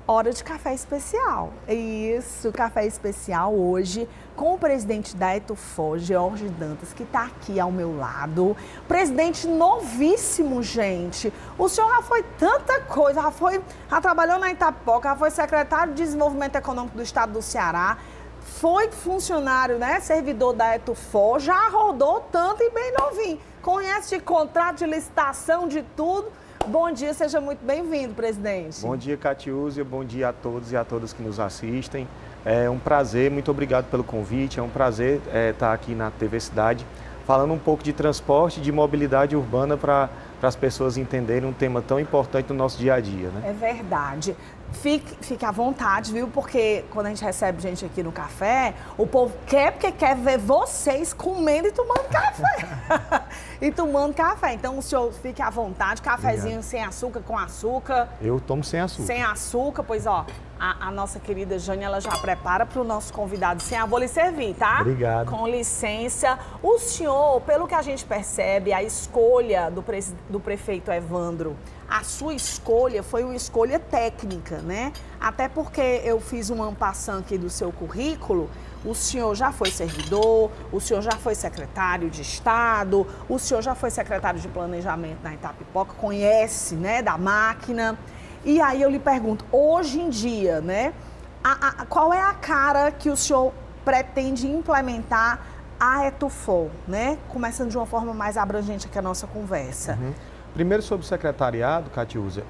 Hora de café especial. Isso, café especial hoje com o presidente da Etufó, George Dantas, que está aqui ao meu lado. Presidente novíssimo, gente. O senhor já foi tanta coisa, já trabalhou na Itapipoca, já foi secretário de Desenvolvimento Econômico do Estado do Ceará, foi funcionário, né, servidor da Etufó, já rodou tanto e bem novinho. Conhece de contrato, de licitação, de tudo. Bom dia, seja muito bem-vindo, presidente. Bom dia, Catiúzia, bom dia a todos e a todas que nos assistem. É um prazer, muito obrigado pelo convite, é um prazer estar aqui na TV Cidade, falando um pouco de transporte, de mobilidade urbana para as pessoas entenderem um tema tão importante no nosso dia a dia, né? É verdade. Fique à vontade, viu? Porque quando a gente recebe gente aqui no café, o povo quer porque quer ver vocês comendo e tomando café. E tomando café. Então o senhor fique à vontade, cafezinho sem açúcar, com açúcar. Eu tomo sem açúcar. Sem açúcar, pois ó, a nossa querida Jane, ela já prepara para o nosso convidado sem açúcar. Vou lhe servir, tá? Obrigado. Com licença. O senhor, pelo que a gente percebe, a escolha do prefeito Evandro, a sua escolha foi uma escolha técnica, né? Até porque eu fiz um ampassã aqui do seu currículo. O senhor já foi servidor, o senhor já foi secretário de Estado, o senhor já foi secretário de Planejamento na Itapipoca, conhece, né, da máquina. E aí eu lhe pergunto, hoje em dia, né, qual é a cara que o senhor pretende implementar a Etufó, né? Começando de uma forma mais abrangente aqui a nossa conversa. Primeiro, sobre o secretariado, Catiúzia,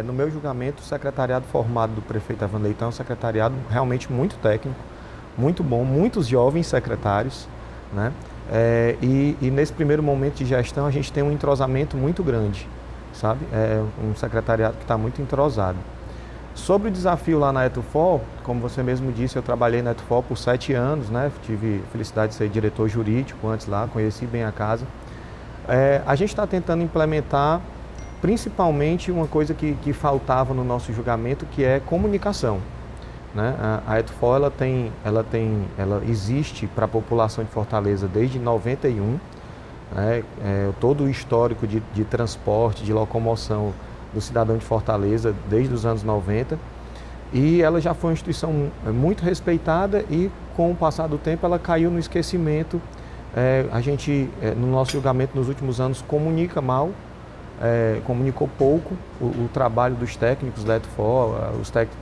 no meu julgamento, o secretariado formado do prefeito Evandro Leitão é um secretariado realmente muito técnico, muito bom, muitos jovens secretários, né? E nesse primeiro momento de gestão a gente tem um entrosamento muito grande, sabe? É um secretariado que está muito entrosado. Sobre o desafio lá na Etufó, como você mesmo disse, eu trabalhei na Etufó por 7 anos, né? Tive a felicidade de ser diretor jurídico antes lá, conheci bem a casa. A gente está tentando implementar principalmente uma coisa que faltava no nosso julgamento, que é comunicação, né? A Etufó ela existe para a população de Fortaleza desde 91, né? Todo o histórico de transporte, de locomoção do cidadão de Fortaleza desde os anos 90, e ela já foi uma instituição muito respeitada e com o passar do tempo ela caiu no esquecimento. A gente, no nosso julgamento nos últimos anos, comunicou pouco o trabalho dos técnicos da Etufó.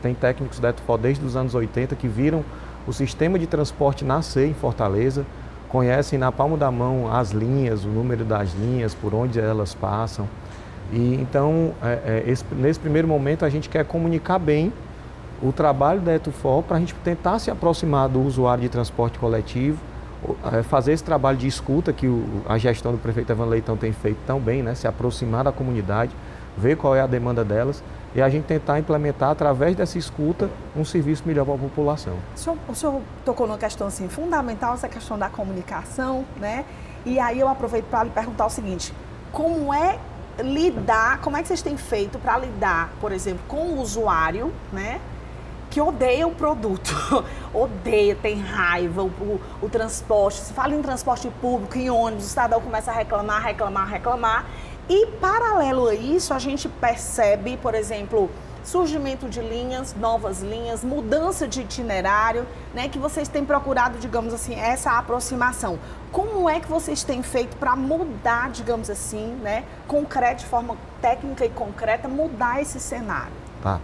Tem técnicos da Etufó desde os anos 80 que viram o sistema de transporte nascer em Fortaleza, conhecem na palma da mão as linhas, o número das linhas, por onde elas passam. E então, nesse primeiro momento, a gente quer comunicar bem o trabalho da Etufó para a gente tentar se aproximar do usuário de transporte coletivo, fazer esse trabalho de escuta que a gestão do prefeito Evandro Leitão tem feito tão bem, né? Se aproximar da comunidade, ver qual é a demanda delas e a gente tentar implementar, através dessa escuta, um serviço melhor para a população. O senhor tocou numa questão assim, fundamental, essa questão da comunicação, né? E aí eu aproveito para lhe perguntar o seguinte, como é que vocês têm feito para lidar, por exemplo, com o usuário, né? Que odeia o produto, odeia, tem raiva, o transporte, se fala em transporte público, em ônibus, o cidadão começa a reclamar. E, paralelo a isso, a gente percebe, por exemplo, surgimento de linhas, novas linhas, mudança de itinerário, né, que vocês têm procurado, digamos assim, essa aproximação. Como é que vocês têm feito para mudar, digamos assim, né, de forma técnica e concreta, mudar esse cenário? Tá.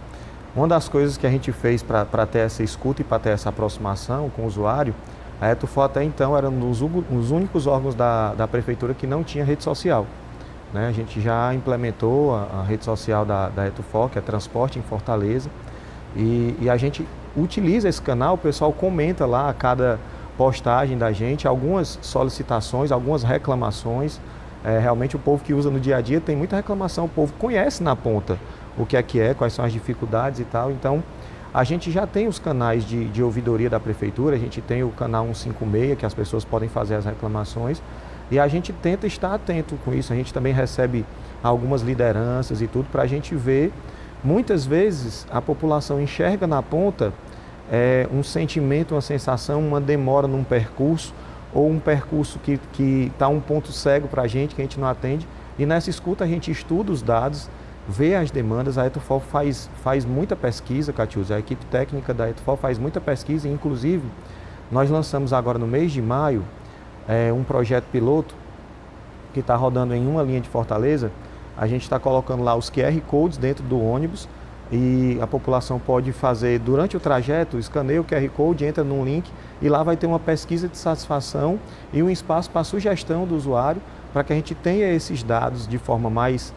Uma das coisas que a gente fez para ter essa escuta e para ter essa aproximação com o usuário, a Etufó até então era um dos únicos órgãos da prefeitura que não tinha rede social, né? A gente já implementou a rede social da Etufó, que é Transporte em Fortaleza, e a gente utiliza esse canal, o pessoal comenta lá a cada postagem da gente, algumas solicitações, algumas reclamações. Realmente o povo que usa no dia a dia tem muita reclamação, o povo conhece na ponta o que é, quais são as dificuldades e tal. Então, a gente já tem os canais de ouvidoria da prefeitura, a gente tem o canal 156, que as pessoas podem fazer as reclamações, e a gente tenta estar atento com isso. A gente também recebe algumas lideranças e tudo para a gente ver. Muitas vezes a população enxerga na ponta um sentimento, uma sensação, uma demora num percurso, ou um percurso que está um ponto cego para a gente, que a gente não atende, e nessa escuta a gente estuda os dados vê as demandas. A Etufol faz muita pesquisa, Catiúcia, a equipe técnica da Etufol faz muita pesquisa, e inclusive nós lançamos agora no mês de maio um projeto piloto que está rodando em uma linha de Fortaleza. A gente está colocando lá os QR Codes dentro do ônibus e a população pode fazer, durante o trajeto, escaneia o QR Code, entra num link e lá vai ter uma pesquisa de satisfação e um espaço para sugestão do usuário, para que a gente tenha esses dados de forma mais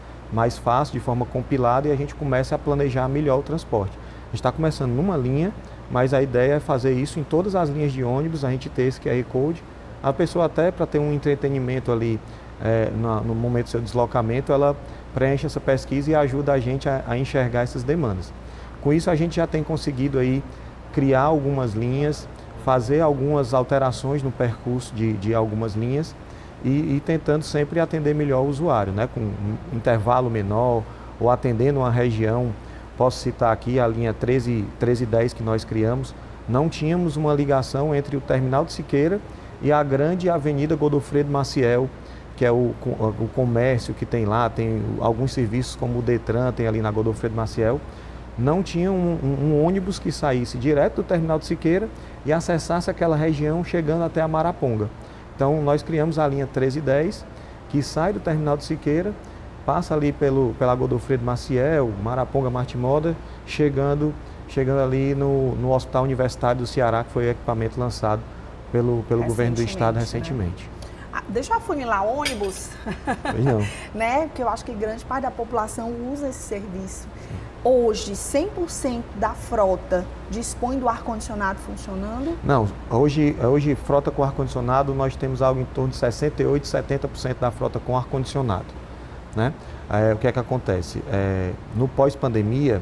fácil, de forma compilada, e a gente comece a planejar melhor o transporte. A gente está começando numa linha, mas a ideia é fazer isso em todas as linhas de ônibus, a gente ter esse QR Code. A pessoa, até para ter um entretenimento ali no momento do seu deslocamento, ela preenche essa pesquisa e ajuda a gente a enxergar essas demandas. Com isso, a gente já tem conseguido aí criar algumas linhas, fazer algumas alterações no percurso de algumas linhas e tentando sempre atender melhor o usuário, né? Com um intervalo menor ou atendendo uma região. Posso citar aqui a linha 1310 que nós criamos. Não tínhamos uma ligação entre o terminal de Siqueira e a grande avenida Godofredo Maciel, que é o comércio que tem lá, tem alguns serviços como o Detran, tem ali na Godofredo Maciel. Não tinha um ônibus que saísse direto do terminal de Siqueira e acessasse aquela região chegando até a Maraponga. Então nós criamos a linha 1310, que sai do terminal de Siqueira, passa ali pela Godofredo Maciel, Maraponga, Martimoda, chegando ali no Hospital Universitário do Ceará, que foi o equipamento lançado pelo governo do estado recentemente. Né? Deixa eu afunilar ônibus, né? Porque eu acho que grande parte da população usa esse serviço. Hoje, 100% da frota dispõe do ar-condicionado funcionando? Não, hoje frota com ar-condicionado, nós temos algo em torno de 68%, 70% da frota com ar-condicionado, né? O que é que acontece? No pós-pandemia,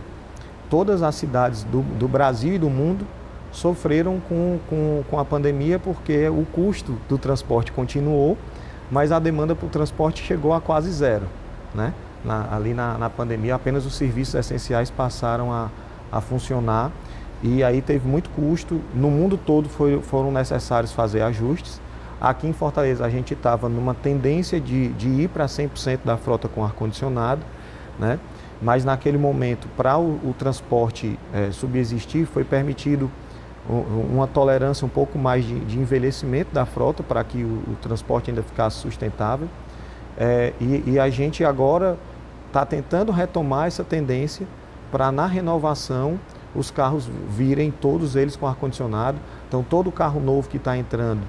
todas as cidades do Brasil e do mundo sofreram com a pandemia, porque o custo do transporte continuou, mas a demanda por transporte chegou a quase zero, né? Ali na pandemia, apenas os serviços essenciais passaram a funcionar, e aí teve muito custo. No mundo todo foram necessários fazer ajustes. Aqui em Fortaleza a gente estava numa tendência de ir para 100% da frota com ar-condicionado, né? Mas naquele momento, para o transporte subsistir, foi permitido uma tolerância um pouco mais de envelhecimento da frota, para que o transporte ainda ficasse sustentável. E a gente agora está tentando retomar essa tendência para, na renovação, os carros virem todos eles com ar-condicionado. Então, todo carro novo que está entrando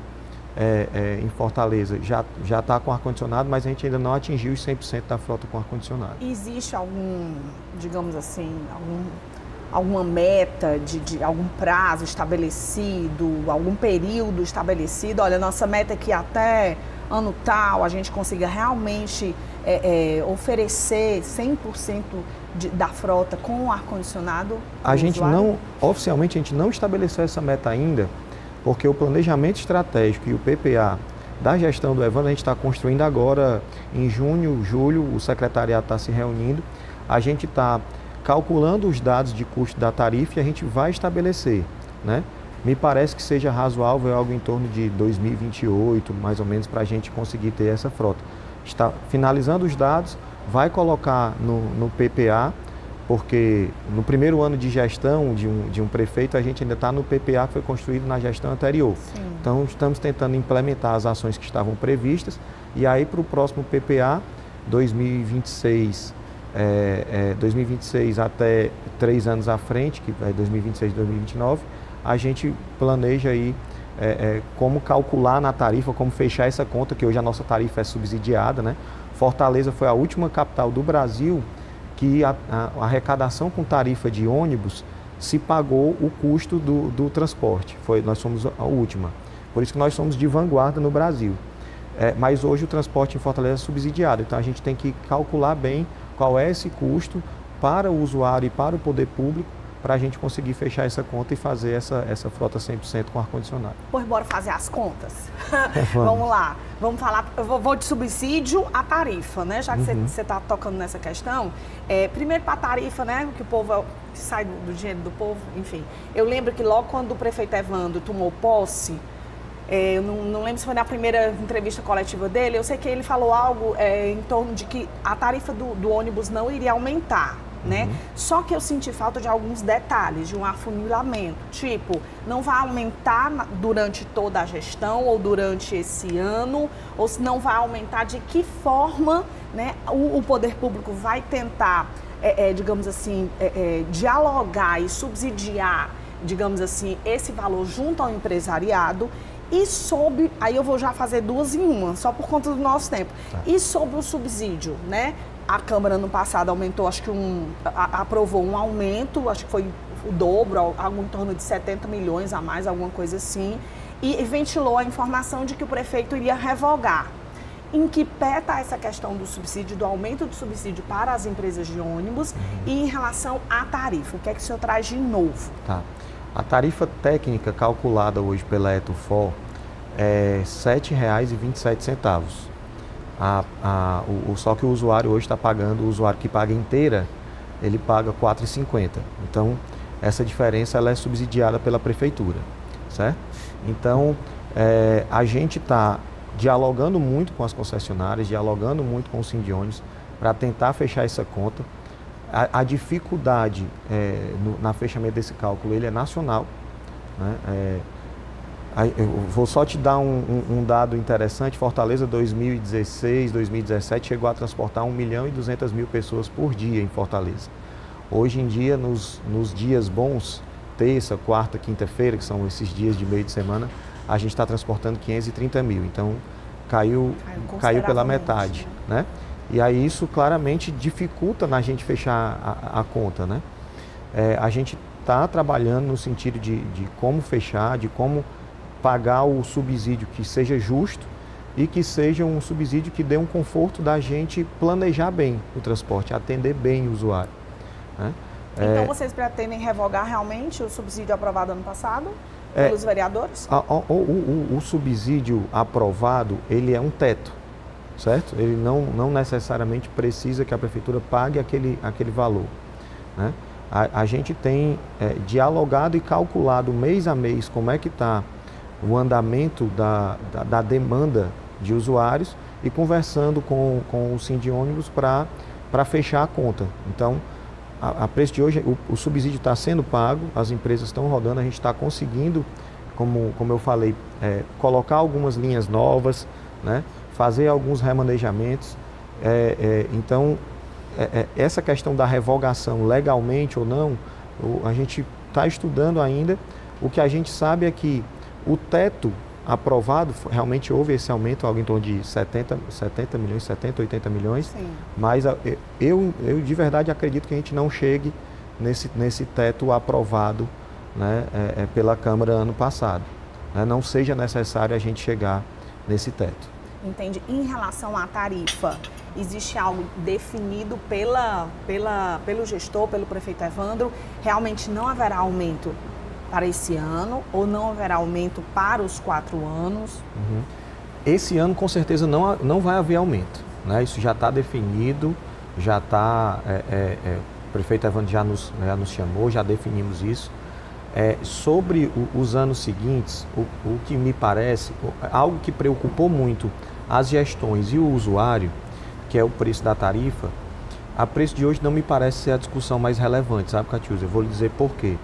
em Fortaleza já está com ar-condicionado, mas a gente ainda não atingiu os 100% da frota com ar-condicionado. Existe digamos assim, alguma meta, de algum prazo estabelecido, algum período estabelecido? Olha, nossa meta é que até ano tal a gente consiga realmente oferecer 100% da frota com ar-condicionado? Oficialmente a gente não estabeleceu essa meta ainda, porque o planejamento estratégico e o PPA da gestão do Evandro a gente está construindo agora em junho, julho, o secretariado está se reunindo, a gente está calculando os dados de custo da tarifa e a gente vai estabelecer, né? Me parece que seja razoável algo em torno de 2028, mais ou menos, para a gente conseguir ter essa frota. Está finalizando os dados, vai colocar no PPA, porque no primeiro ano de gestão de um prefeito, a gente ainda está no PPA que foi construído na gestão anterior. Sim. Então, estamos tentando implementar as ações que estavam previstas, e aí para o próximo PPA, 2026 até 3 anos à frente, que é 2026 e 2029, a gente planeja aí como calcular na tarifa, como fechar essa conta, que hoje a nossa tarifa é subsidiada, né? Fortaleza foi a última capital do Brasil que a arrecadação com tarifa de ônibus se pagou o custo do transporte. Nós somos a última. Por isso que nós somos de vanguarda no Brasil. Mas hoje o transporte em Fortaleza é subsidiado, então a gente tem que calcular bem qual é esse custo para o usuário e para o poder público, para a gente conseguir fechar essa conta e fazer essa frota 100% com ar-condicionado. Pois bora fazer as contas. Vamos lá. Vamos falar, eu vou de subsídio à tarifa, né? Já que você está tocando nessa questão. Primeiro para a tarifa, né? Que o povo sai do dinheiro do povo, enfim. Eu lembro que logo quando o prefeito Evandro tomou posse, eu não lembro se foi na primeira entrevista coletiva dele, eu sei que ele falou algo em torno de que a tarifa do ônibus não iria aumentar, né? Só que eu senti falta de alguns detalhes, de um afunilamento, tipo, não vai aumentar durante toda a gestão ou durante esse ano, ou se não vai aumentar, de que forma, né, o poder público vai tentar, digamos assim, dialogar e subsidiar, digamos assim, esse valor junto ao empresariado. E sobre, aí eu vou já fazer duas em uma, só por conta do nosso tempo. Tá. E sobre o subsídio, né? A Câmara ano passado aumentou, acho que aprovou um aumento, acho que foi o dobro, algo em torno de 70 milhões a mais, alguma coisa assim, e ventilou a informação de que o prefeito iria revogar. Em que pé está essa questão do subsídio, do aumento do subsídio para as empresas de ônibus e em relação à tarifa? O que é que o senhor traz de novo? Tá. A tarifa técnica calculada hoje pela Etufor é R$ 7,27. Só que o usuário hoje está pagando, o usuário que paga inteira, ele paga R$ 4,50. Então, essa diferença ela é subsidiada pela prefeitura, certo? Então, a gente está dialogando muito com as concessionárias, dialogando muito com os Sindônios para tentar fechar essa conta. A dificuldade na fechamento desse cálculo, ele é nacional, né? Eu vou só te dar um dado interessante. Fortaleza 2016, 2017 chegou a transportar 1.200.000 pessoas por dia em Fortaleza. Hoje em dia, nos dias bons, terça, quarta, quinta-feira, que são esses dias de meio de semana, a gente está transportando 530 mil. Então, caiu pela metade, né? E aí isso claramente dificulta na gente fechar a conta, né? A gente está trabalhando no sentido de como fechar, de como pagar o subsídio que seja justo e que seja um subsídio que dê um conforto da gente planejar bem o transporte, atender bem o usuário, né? Então vocês pretendem revogar realmente o subsídio aprovado ano passado pelos vereadores? O subsídio aprovado, ele é um teto, certo? Ele não necessariamente precisa que a prefeitura pague aquele valor, né? A gente tem dialogado e calculado mês a mês como é que está o andamento da demanda de usuários e conversando com o Sindônibus para fechar a conta. Então, a preço de hoje, o subsídio está sendo pago, as empresas estão rodando, a gente está conseguindo, como eu falei, colocar algumas linhas novas, né? Fazer alguns remanejamentos. Então, essa questão da revogação legalmente ou não, a gente está estudando ainda. O que a gente sabe é que o teto aprovado, realmente houve esse aumento, algo em torno de 70 milhões, 70, 80 milhões. Sim. Mas eu de verdade acredito que a gente não chegue nesse teto aprovado, né, pela Câmara ano passado, né? Não seja necessário a gente chegar nesse teto. Entende? Em relação à tarifa, existe algo definido pelo gestor, pelo prefeito Evandro? Realmente não haverá aumento para esse ano ou não haverá aumento para os 4 anos? Esse ano, com certeza, não vai haver aumento, né? Isso já está definido, já está... o prefeito Evandro já nos chamou, já definimos isso. Sobre os anos seguintes, o que me parece, algo que preocupou muito as gestões e o usuário, que é o preço da tarifa, a preço de hoje não me parece ser a discussão mais relevante, sabe, Catiúza? Eu vou lhe dizer por quê.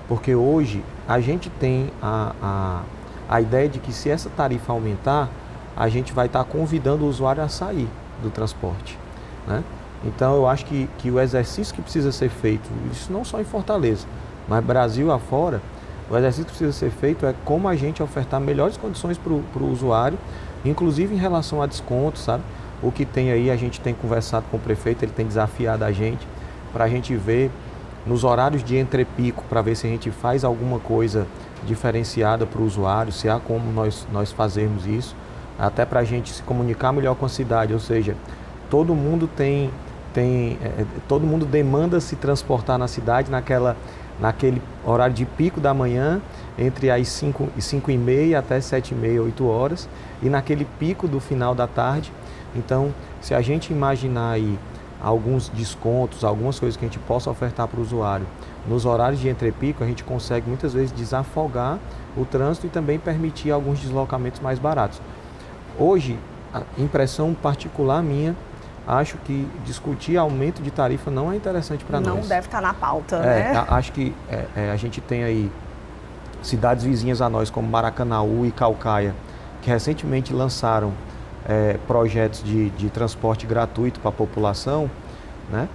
Porque hoje a gente tem a ideia de que se essa tarifa aumentar, a gente vai estar convidando o usuário a sair do transporte, né? Então eu acho que o exercício que precisa ser feito, isso não só em Fortaleza, mas Brasil afora, o exercício que precisa ser feito é como a gente ofertar melhores condições para o usuário, inclusive em relação a desconto, sabe? O que tem aí, a gente tem conversado com o prefeito, ele tem desafiado a gente para a gente ver nos horários de entrepico, para ver se a gente faz alguma coisa diferenciada para o usuário, se há como nós fazermos isso, até para a gente se comunicar melhor com a cidade, ou seja, todo mundo todo mundo demanda se transportar na cidade naquele horário de pico da manhã, entre as 5h30 até 7h30, 8 horas, e naquele pico do final da tarde. Então, se a gente imaginar aí alguns descontos, algumas coisas que a gente possa ofertar para o usuário. Nos horários de entrepico, a gente consegue muitas vezes desafogar o trânsito e também permitir alguns deslocamentos mais baratos. Hoje, a impressão particular minha, acho que discutir aumento de tarifa não é interessante para nós. Não deve estar na pauta, né? Acho que a gente tem aí cidades vizinhas a nós, como Maracanaú e Caucaia, que recentemente lançaram projetos de transporte gratuito para a população, né?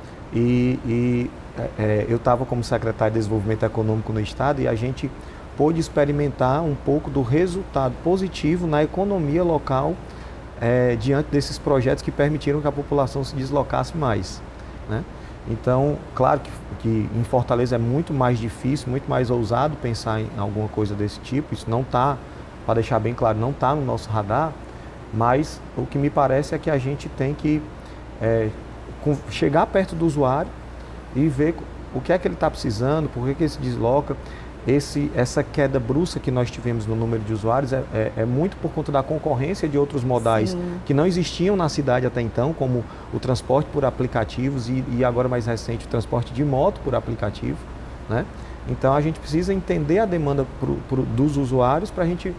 Eu estava como secretário de Desenvolvimento Econômico no Estado e a gente pôde experimentar um pouco do resultado positivo na economia local diante desses projetos que permitiram que a população se deslocasse mais, né? Então, claro que em Fortaleza é muito mais difícil, muito mais ousado pensar em alguma coisa desse tipo. Isso não está, para deixar bem claro, não está no nosso radar, mas o que me parece é que a gente tem que chegar perto do usuário e ver o que é que ele está precisando, por que ele se desloca. Essa queda brusca que nós tivemos no número de usuários é muito por conta da concorrência de outros modais que não existiam na cidade até então, como o transporte por aplicativos e agora mais recente o transporte de moto por aplicativo, né? Então a gente precisa entender a demanda dos usuários para a gente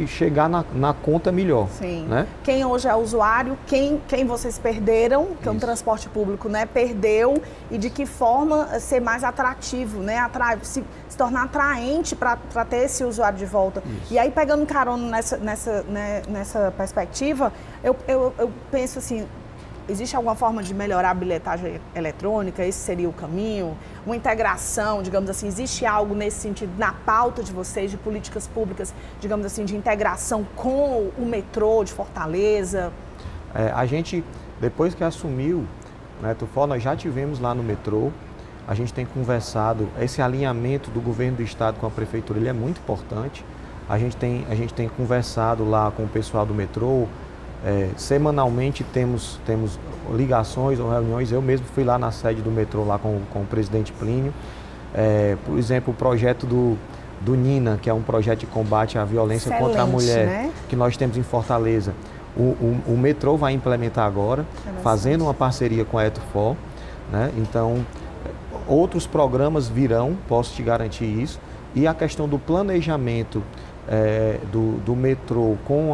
chegar na conta melhor. Sim. Né? Quem hoje é usuário, quem vocês perderam, que é um transporte público, né? Perdeu, e de que forma ser mais atrativo, né? Se tornar atraente para ter esse usuário de volta. Isso. E aí, pegando carona nessa perspectiva, eu penso assim, existe alguma forma de melhorar a bilhetagem eletrônica? Esse seria o caminho? Uma integração, digamos assim, existe algo nesse sentido na pauta de vocês, de políticas públicas, digamos assim, de integração com o metrô de Fortaleza? A gente, depois que assumiu, né, Tufó, nós já tivemos lá no metrô, a gente tem conversado, esse alinhamento do governo do estado com a prefeitura, ele é muito importante. A gente tem conversado lá com o pessoal do metrô. Semanalmente temos ligações ou reuniões. Eu mesmo fui lá na sede do metrô lá com o presidente Plínio. Por exemplo, o projeto do Nina, que é um projeto de combate à violência contra a mulher, né? Que nós temos em Fortaleza. O metrô vai implementar agora, fazendo uma parceria com a Etufó, né? Então, outros programas virão, posso te garantir isso. E a questão do planejamento do metrô com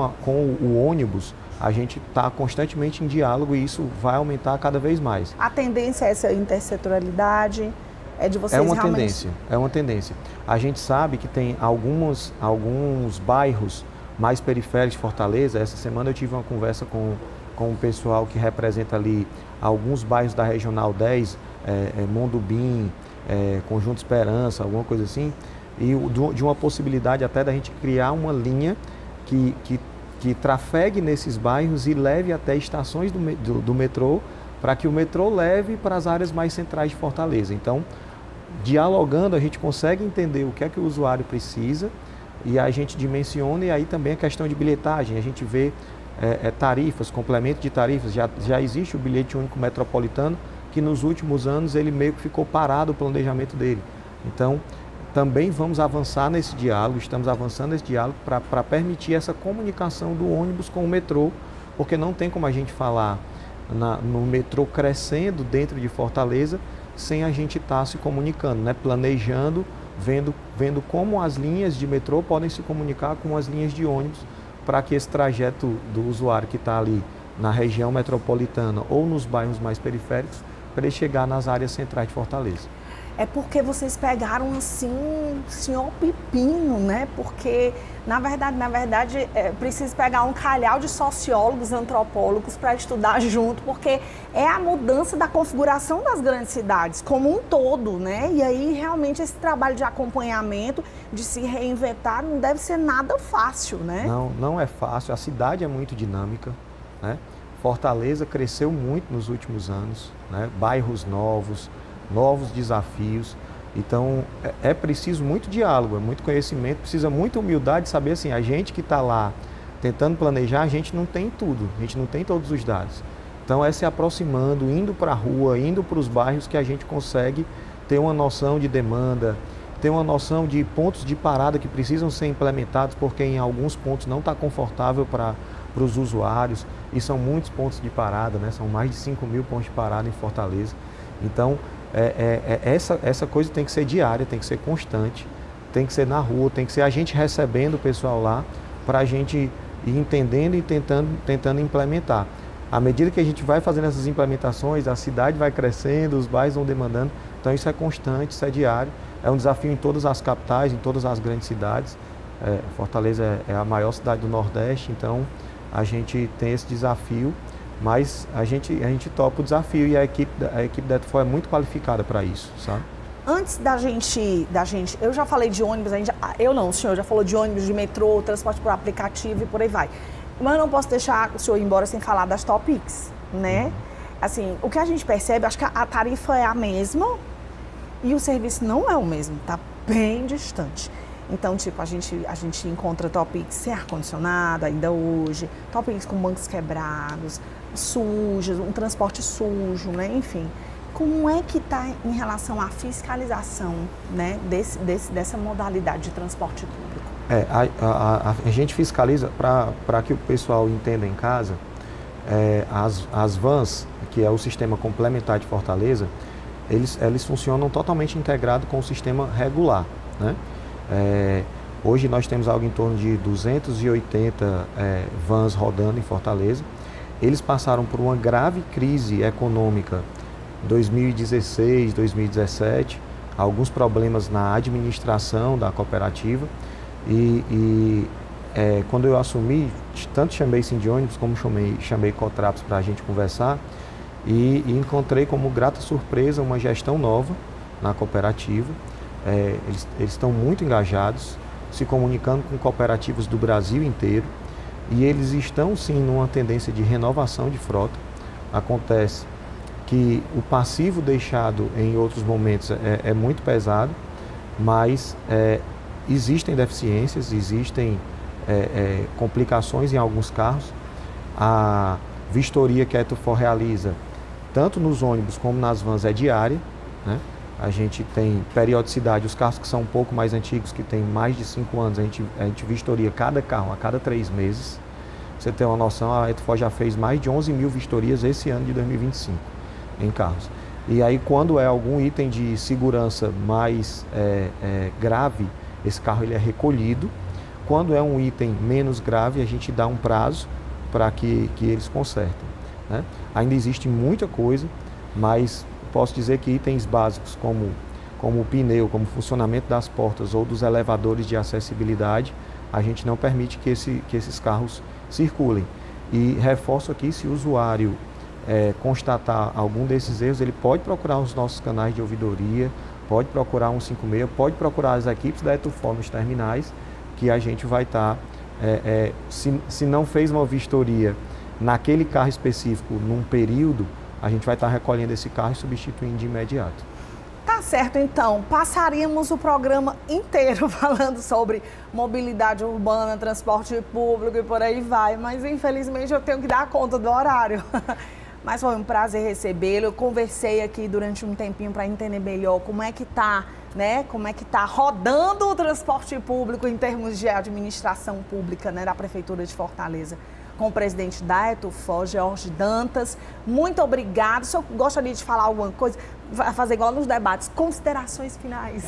o ônibus, a gente está constantemente em diálogo e isso vai aumentar cada vez mais. A tendência é essa intersetorialidade? É de vocês realmente... É uma tendência. A gente sabe que tem alguns bairros mais periféricos de Fortaleza. Essa semana eu tive uma conversa com o pessoal que representa ali alguns bairros da Regional 10, Mondubim, Conjunto Esperança, alguma coisa assim, e de uma possibilidade até da gente criar uma linha que trafegue nesses bairros e leve até estações do metrô, para que o metrô leve para as áreas mais centrais de Fortaleza. Então, dialogando, a gente consegue entender o que é que o usuário precisa e a gente dimensiona, e aí também a questão de bilhetagem. A gente vê tarifas, complemento de tarifas. Já existe o bilhete único metropolitano, que nos últimos anos ele meio que ficou parado o planejamento dele. Então, também vamos avançar nesse diálogo, estamos avançando nesse diálogo para permitir essa comunicação do ônibus com o metrô, porque não tem como a gente falar no metrô crescendo dentro de Fortaleza sem a gente estar se comunicando, né? Planejando, vendo como as linhas de metrô podem se comunicar com as linhas de ônibus, para que esse trajeto do usuário que está ali na região metropolitana ou nos bairros mais periféricos, para ele chegar nas áreas centrais de Fortaleza. É porque vocês pegaram assim, senhor pepino, né? Porque, na verdade, precisa pegar um calhau de sociólogos, antropólogos para estudar junto, porque é a mudança da configuração das grandes cidades como um todo, né? E aí, realmente, esse trabalho de acompanhamento, de se reinventar, não deve ser nada fácil, né? Não é fácil. A cidade é muito dinâmica, né? Fortaleza cresceu muito nos últimos anos, né? Bairros novos desafios. Então, é preciso muito diálogo, é muito conhecimento, precisa muita humildade, saber assim, a gente que está lá tentando planejar, a gente não tem tudo, a gente não tem todos os dados. Então, é se aproximando, indo para a rua, indo para os bairros, que a gente consegue ter uma noção de demanda, ter uma noção de pontos de parada que precisam ser implementados, porque em alguns pontos não está confortável para os usuários. e são muitos pontos de parada, né? São mais de 5.000 pontos de parada em Fortaleza. Então, essa coisa tem que ser diária, tem que ser constante, tem que ser na rua, tem que ser a gente recebendo o pessoal lá, para a gente ir entendendo e tentando implementar. À medida que a gente vai fazendo essas implementações, a cidade vai crescendo, os bairros vão demandando, então isso é constante, isso é diário, é um desafio em todas as capitais, em todas as grandes cidades. Fortaleza é a maior cidade do Nordeste, então a gente tem esse desafio, mas a gente topa o desafio e a equipe da Etufor é muito qualificada para isso, sabe? Antes da gente, eu já falei de ônibus, eu não, o senhor já falou de ônibus, de metrô, transporte por aplicativo e por aí vai. Mas eu não posso deixar o senhor ir embora sem falar das Topix, né? Assim, o que a gente percebe, acho que a tarifa é a mesma e o serviço não é o mesmo, tá bem distante. Então, tipo, a gente encontra Topix sem ar-condicionado ainda hoje, Topix com bancos quebrados, sujos, um transporte sujo, né? Enfim, como é que está em relação à fiscalização, né, dessa modalidade de transporte público? A gente fiscaliza, para que o pessoal entenda em casa, as vans, que é o sistema complementar de Fortaleza, eles funcionam totalmente integrado com o sistema regular, né? Hoje nós temos algo em torno de 280 vans rodando em Fortaleza. Eles passaram por uma grave crise econômica em 2016, 2017, alguns problemas na administração da cooperativa quando eu assumi, tanto chamei Sindônibus como chamei Cotraps para a gente conversar e encontrei como grata surpresa uma gestão nova na cooperativa. Eles estão muito engajados, se comunicando com cooperativas do Brasil inteiro e eles estão sim numa tendência de renovação de frota. Acontece que o passivo deixado em outros momentos é muito pesado, mas existem deficiências, existem complicações em alguns carros. A vistoria que a Etufor realiza, tanto nos ônibus como nas vans, é diária, né? A gente tem periodicidade, os carros que são um pouco mais antigos, que têm mais de 5 anos, a gente vistoria cada carro a cada 3 meses. Pra você ter uma noção, a Etufor já fez mais de 11.000 vistorias esse ano de 2025 em carros. E aí, quando é algum item de segurança mais grave, esse carro ele é recolhido. Quando é um item menos grave, a gente dá um prazo para que eles consertem, né? Ainda existe muita coisa, mas posso dizer que itens básicos como o pneu, como o funcionamento das portas ou dos elevadores de acessibilidade, a gente não permite que esses carros circulem. E reforço aqui, se o usuário constatar algum desses erros, ele pode procurar os nossos canais de ouvidoria, pode procurar 156, pode procurar as equipes da Etufor nos terminais, que a gente vai estar, se não fez uma vistoria naquele carro específico num período, a gente vai estar recolhendo esse carro e substituindo de imediato. Tá certo, então, passaríamos o programa inteiro falando sobre mobilidade urbana, transporte público e por aí vai, mas infelizmente eu tenho que dar conta do horário. Mas foi um prazer recebê-lo. Eu conversei aqui durante um tempinho para entender melhor como é que tá, né? Como é que tá rodando o transporte público em termos de administração pública, né, da Prefeitura de Fortaleza, com o presidente da Etufor, Jorge Dantas. Muito obrigado. Se eu gostaria de falar alguma coisa, vai fazer igual nos debates, considerações finais.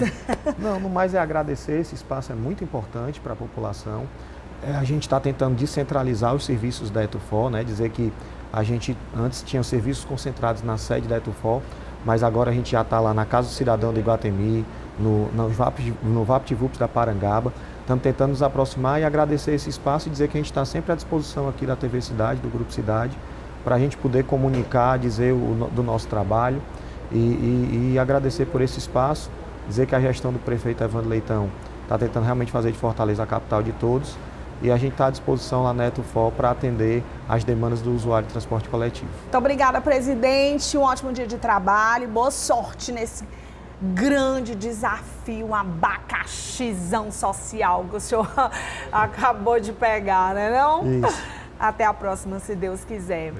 Não, no mais é agradecer, esse espaço é muito importante para a população. A gente está tentando descentralizar os serviços da Etufor, né? Dizer que a gente antes tinha serviços concentrados na sede da Etufor, mas agora a gente já está lá na Casa do Cidadão do Iguatemi, no VaptVups da Parangaba. Estamos tentando nos aproximar e agradecer esse espaço e dizer que a gente está sempre à disposição aqui da TV Cidade, do Grupo Cidade, para a gente poder comunicar, dizer do nosso trabalho e agradecer por esse espaço, dizer que a gestão do prefeito Evandro Leitão está tentando realmente fazer de Fortaleza a capital de todos e a gente está à disposição lá na Etufor para atender as demandas do usuário de transporte coletivo. Muito obrigada, presidente. Um ótimo dia de trabalho. Boa sorte nesse grande desafio, um abacaxizão social que o senhor acabou de pegar, né não? Isso. Até a próxima, se Deus quiser.